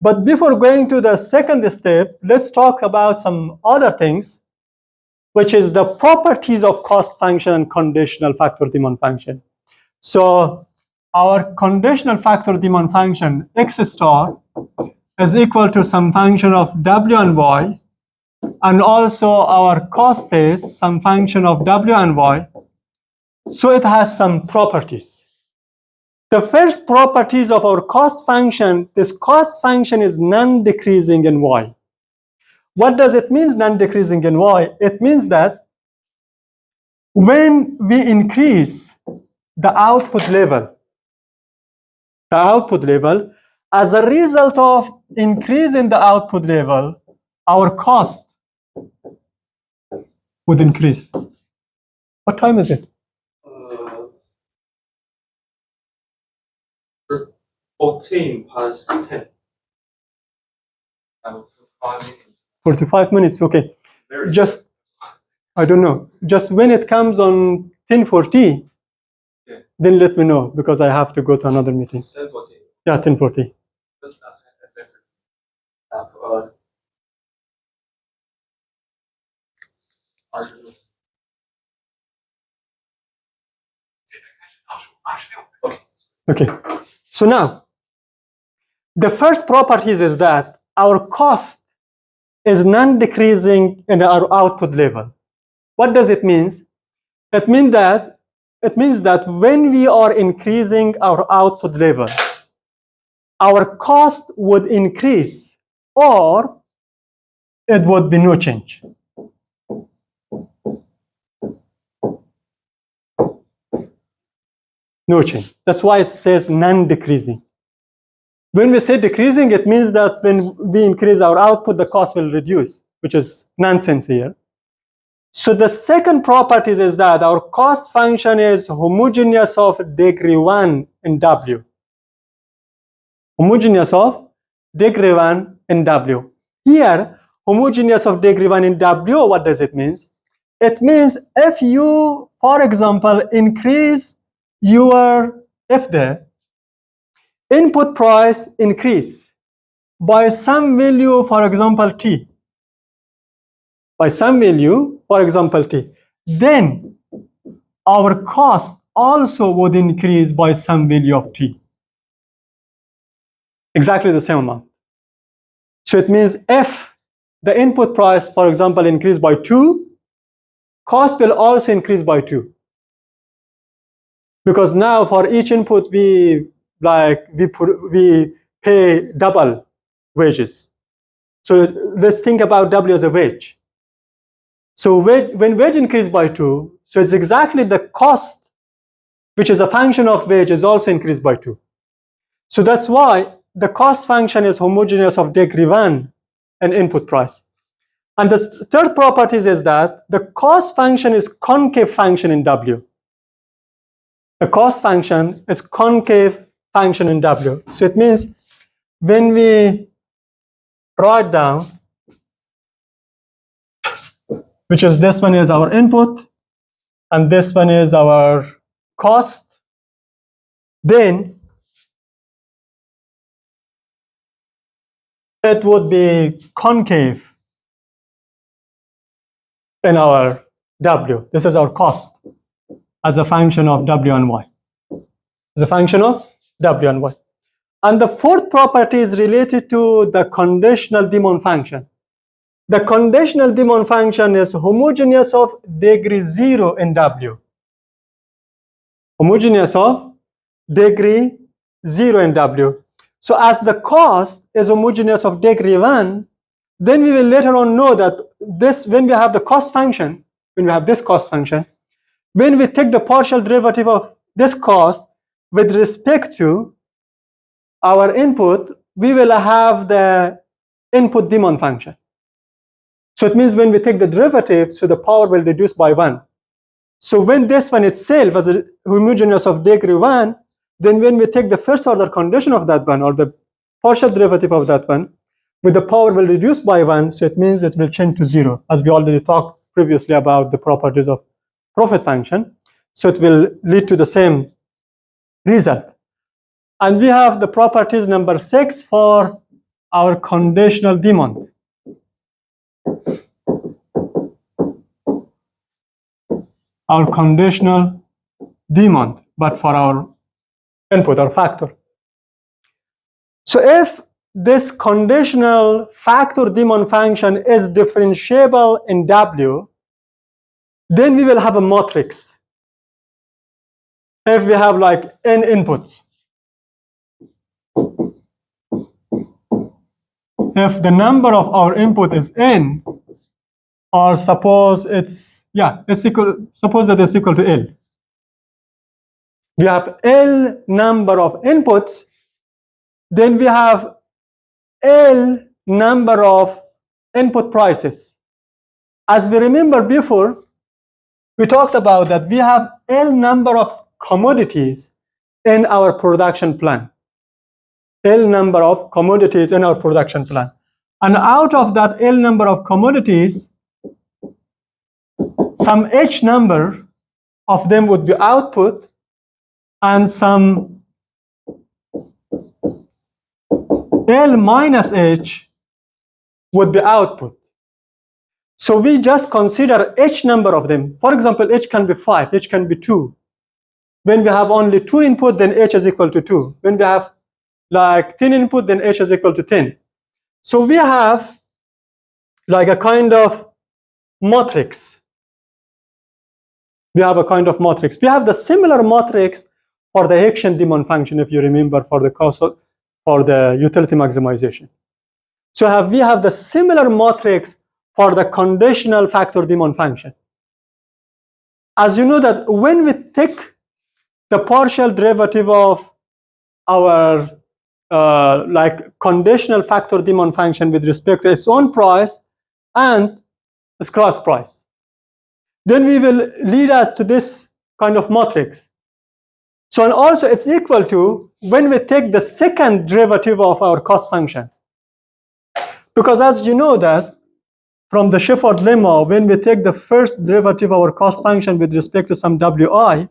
But before going to the second step, let's talk about some other things, which is the properties of cost function and conditional factor demand function. So our conditional factor demand function, x star, is equal to some function of w and y, and also our cost is some function of w and y. So it has some properties. The first properties of our cost function, this cost function is non-decreasing in y. What does it mean, non-decreasing in y? It means that when we increase the output level, as a result of increasing the output level, our cost would increase. What time is it? 14 past 10. 45 minutes, okay. Just, I don't know, just when it comes on 10:40, yeah, then let me know, because I have to go to another meeting. 10:40. Yeah, 10:40. Okay, so now, the first properties is that our cost is non-decreasing in our output level. What does it mean? It means that when we are increasing our output level, our cost would increase, or it would be no change. No change. That's why it says non-decreasing. When we say decreasing, it means that when we increase our output, the cost will reduce, which is nonsense here. So the second property is that our cost function is homogeneous of degree 1 in W. Homogeneous of degree 1 in W. Here, homogeneous of degree 1 in W, what does it mean? It means if you, for example, increase if the input price increase by some value, for example, T, then our cost also would increase by some value of T. Exactly the same amount. So it means if the input price, for example, increase by 2, cost will also increase by 2. Because now for each input we pay double wages. So let's think about W as a wage. So when wage increase by 2, so it's exactly the cost, which is a function of wage, is also increased by 2. So that's why the cost function is homogeneous of degree 1 and input price. And the third property is that the cost function is concave function in W. The cost function is concave function in W. So it means when we write down, which is this one is our input and this one is our cost, then it would be concave in our W. This is our cost as a function of W and Y. As a function of W and Y. And the fourth property is related to the conditional demand function. The conditional demand function is homogeneous of degree 0 in W. Homogeneous of degree 0 in W. So as the cost is homogeneous of degree 1, then we will later on know that this, when we have the cost function, when we take the partial derivative of this cost with respect to our input, we will have the input demand function. So it means when we take the derivative, so the power will reduce by 1. So when this one itself is a homogeneous of degree 1, then when we take the first order condition of that one, or the partial derivative of that one, with the power will reduce by 1, so it means it will change to 0, as we already talked previously about the properties of profit function. So it will lead to the same result. And we have the properties number 6 for our conditional demand. Our conditional demand, but for our input or factor. So if this conditional factor demand function is differentiable in W, then we will have a matrix. If we have like n inputs, if the number of our input is n, or suppose it's suppose that it's equal to L. We have L number of inputs, then we have L number of input prices. As we remember before, we talked about that we have L number of commodities in our production plan. L number of commodities in our production plan. And out of that L number of commodities, some H number of them would be output, and some L minus H would be output. So we just consider H number of them. For example, H can be 5, H can be 2. When we have only 2 input, then H is equal to 2. When we have like 10 input, then H is equal to 10. So we have like a kind of matrix. We have a kind of matrix. We have the similar matrix for the action demand function, if you remember, for the cost for the utility maximization. So we have the similar matrix for the conditional factor demand function. As you know that when we take the partial derivative of our like conditional factor demand function with respect to its own price and its cross price, then we will lead us to this kind of matrix. So and also it's equal to when we take the second derivative of our cost function. Because as you know that from the Shefford lemma, when we take the first derivative of our cost function with respect to some Wi,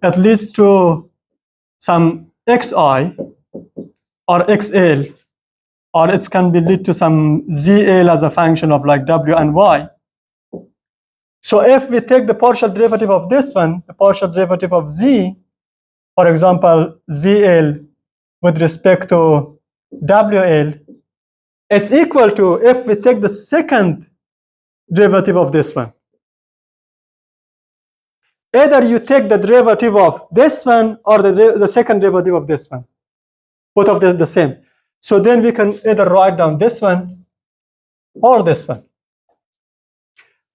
it leads to some xi or xl, or it can be lead to some zl as a function of like w and y. So if we take the partial derivative of this one, the partial derivative of z, for example, zl with respect to wl, it's equal to if we take the second derivative of this one. Either you take the derivative of this one or the second derivative of this one. Both of them the same. So then we can either write down this one or this one,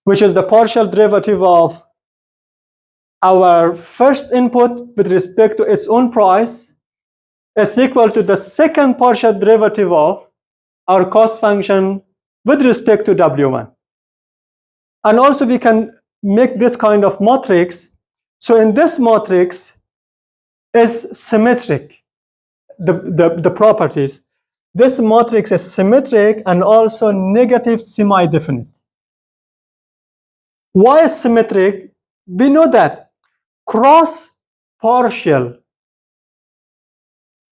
which is the partial derivative of our first input with respect to its own price is equal to the second partial derivative of our cost function with respect to W1. And also we can make this kind of matrix. So in this matrix is symmetric, the properties. This matrix is symmetric and also negative semi-definite. Why is symmetric? We know that cross partial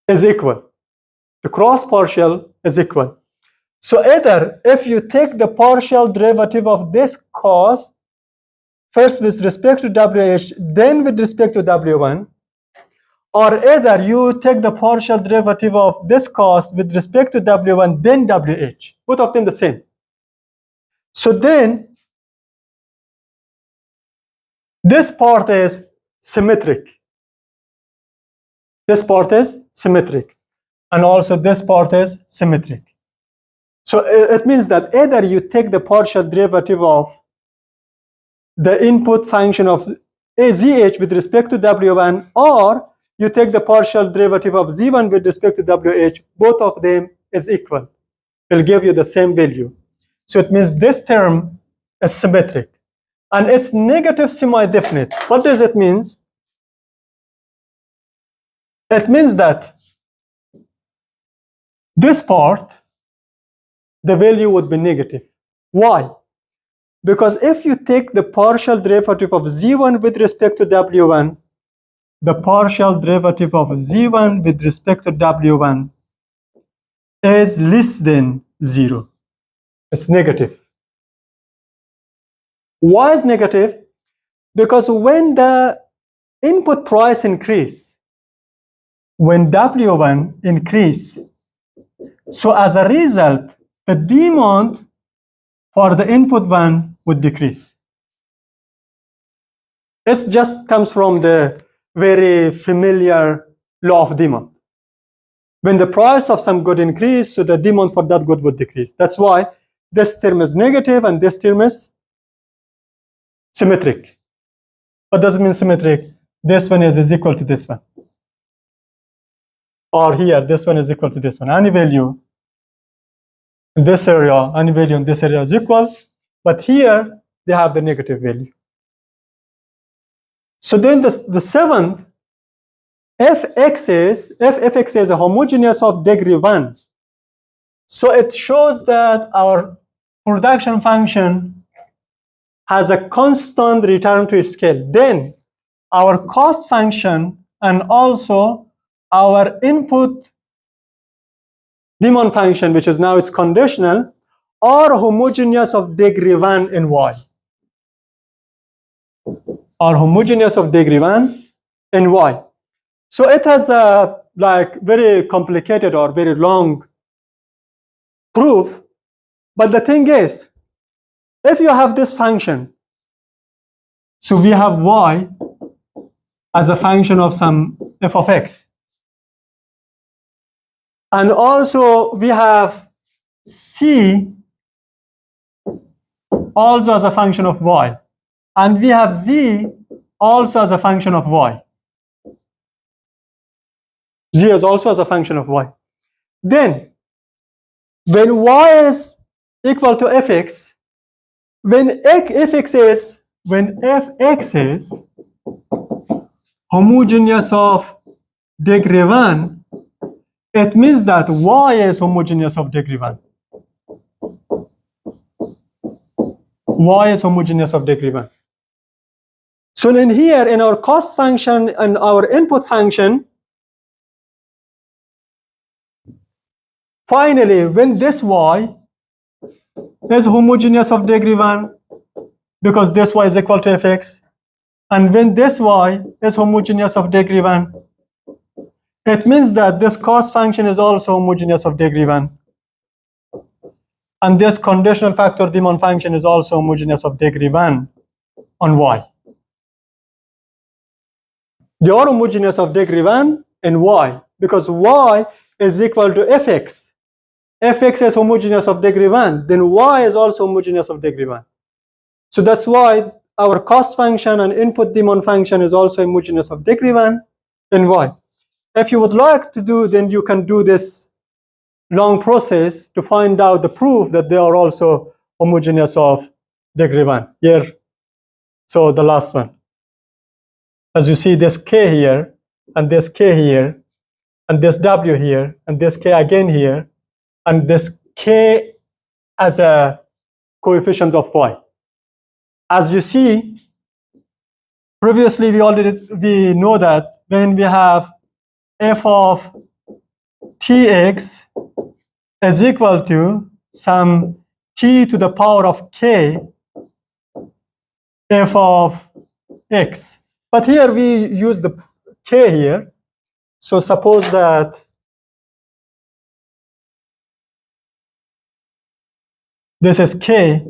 is equal. The cross partial is equal. So either if you take the partial derivative of this cost, first with respect to WH, then with respect to W1, or either you take the partial derivative of this cost with respect to W1, then WH, both of them the same. So then this part is symmetric. This part is symmetric. And also this part is symmetric. So it means that either you take the partial derivative of the input function of ZH with respect to W1, or you take the partial derivative of Z1 with respect to WH, both of them is equal. Will give you the same value. So it means this term is symmetric. And it's negative semi-definite. What does it mean? It means that this part, the value would be negative. Why? Because if you take the partial derivative of Z1 with respect to W1, the partial derivative of Z1 with respect to W1 is less than 0. It's negative. Why is negative? Because when the input price increase, when W1 increase, so as a result, the demand for the input one would decrease. It just comes from the very familiar law of demand. When the price of some good increase, so the demand for that good would decrease. That's why this term is negative and this term is symmetric. What does it mean symmetric? This one is equal to this one. Or here, this one is equal to this one. Any value in this area, any value in this area is equal, but here they have the negative value. So then the seventh, fx is a homogeneous of degree 1. So it shows that our production function has a constant return to scale. Then our cost function and also our input demand function, which is now it's conditional, are homogeneous of degree 1 in y. Are homogeneous of degree 1 in y. So it has a like very complicated or very long proof, but the thing is, if you have this function, so we have y as a function of some f of x, and also we have c also as a function of y, and we have z also as a function of y. Z is also as a function of y. Then when y is equal to fx, when fx is homogeneous of degree 1, it means that y is homogeneous of degree 1. Y is homogeneous of degree 1. So then here in our cost function and our input function, finally, when this y is homogeneous of degree 1, because this y is equal to fx, and when this y is homogeneous of degree 1, it means that this cost function is also homogeneous of degree 1. And this conditional factor demand function is also homogeneous of degree 1 on y. They are homogeneous of degree 1 and y, because y is equal to fx. Fx is homogeneous of degree 1, then y is also homogeneous of degree 1. So that's why our cost function and input demand function is also homogeneous of degree 1 and y. If you would like to do, then you can do this long process to find out the proof that they are also homogeneous of degree 1. Here, so the last one. As you see, this k here, and this k here, and this w here, and this k again here, and this k as a coefficient of y. As you see, previously we know that when we have f of tx is equal to some t to the power of k f of x. But here we use the k here. So suppose that this is k,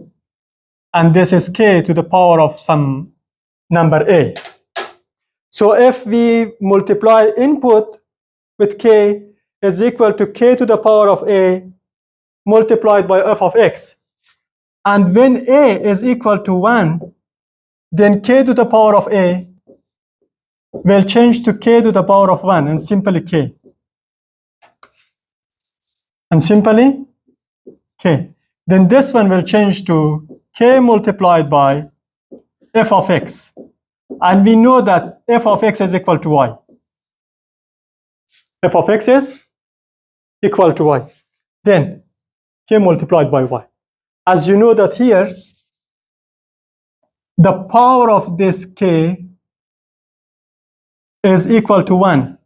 and this is k to the power of some number a. So if we multiply input with k is equal to k to the power of a multiplied by f of x. And when a is equal to 1, then k to the power of a will change to k to the power of 1 and simply k. And simply k. Then this one will change to k multiplied by f of x. And we know that f of x is equal to y. F of x is equal to y. Then k multiplied by y. As you know that here, the power of this k is equal to 1.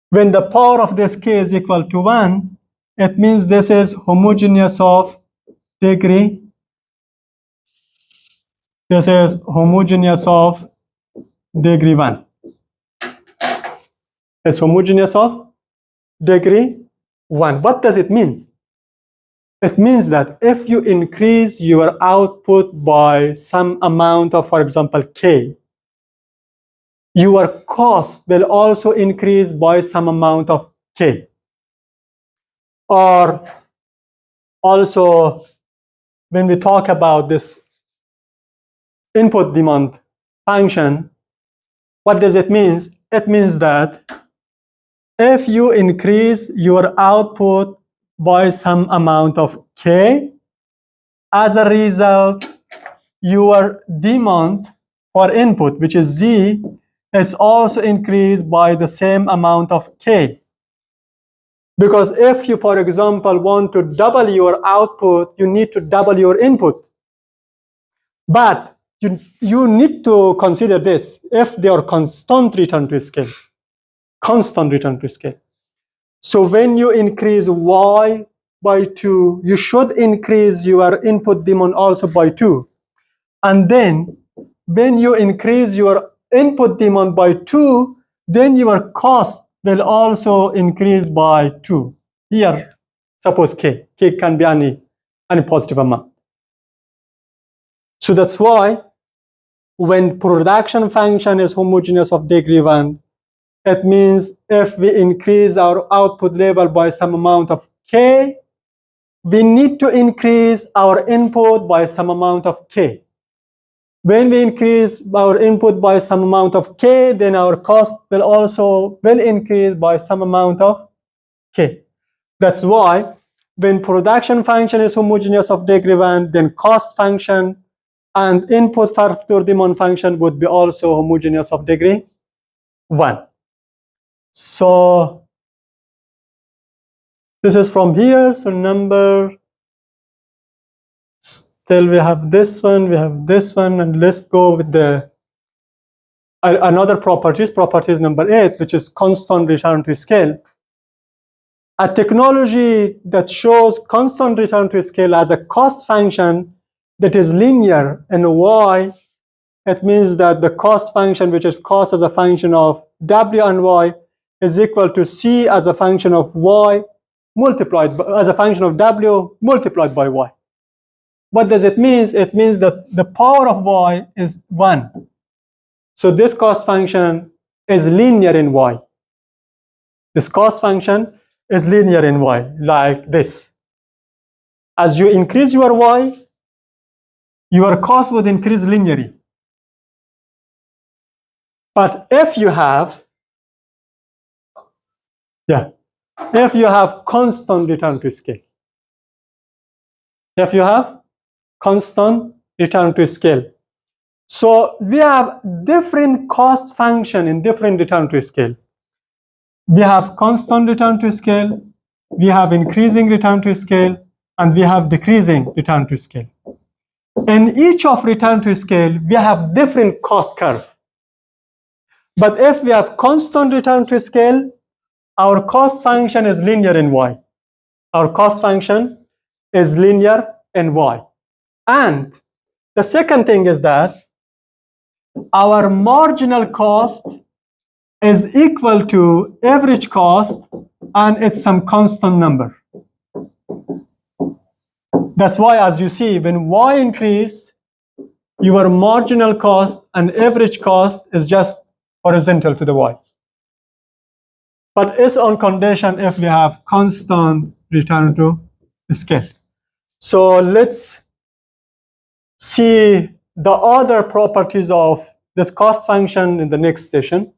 When the power of this k is equal to 1, it means this is homogeneous of degree. This is homogeneous of degree 1. It's homogeneous of degree 1. What does it mean? It means that if you increase your output by some amount of, for example, K, your cost will also increase by some amount of K. Or also, when we talk about this input demand function, what does it mean? It means that if you increase your output by some amount of K, as a result, your demand for input, which is Z, is also increased by the same amount of K. Because if you, for example, want to double your output, you need to double your input. But you need to consider this, if they are constant return to scale. Constant return to scale. So when you increase Y by 2, you should increase your input demand also by 2. And then when you increase your input demand by 2, then your cost will also increase by 2. Here, suppose K. K can be any positive amount. So that's why when production function is homogeneous of degree 1, it means if we increase our output level by some amount of K, we need to increase our input by some amount of K. When we increase our input by some amount of K, then our cost will also increase by some amount of K. That's why when production function is homogeneous of degree 1, then cost function and input factor demand function would be also homogeneous of degree 1. So this is from here. So number, still we have this one, and let's go with the another properties number 8, which is constant return to scale. A technology that shows constant return to scale as a cost function that is linear in Y, it means that the cost function, which is cost as a function of W and Y, is equal to C as a function of Y multiplied by, as a function of W multiplied by Y. What does it mean? It means that the power of Y is 1. So this cost function is linear in Y. This cost function is linear in Y, like this. As you increase your Y, your cost would increase linearly. But if you have, if you have constant return to scale, so we have different cost function in different return to scale. We have constant return to scale, we have increasing return to scale, and we have decreasing return to scale. In each of return to scale, we have different cost curve. But if we have constant return to scale, our cost function is linear in Y. Our cost function is linear in Y. And the second thing is that our marginal cost is equal to average cost, and it's some constant number. That's why, as you see, when Y increase, your marginal cost and average cost is just horizontal to the Y. But it's on condition if we have constant return to scale. So let's see the other properties of this cost function in the next session.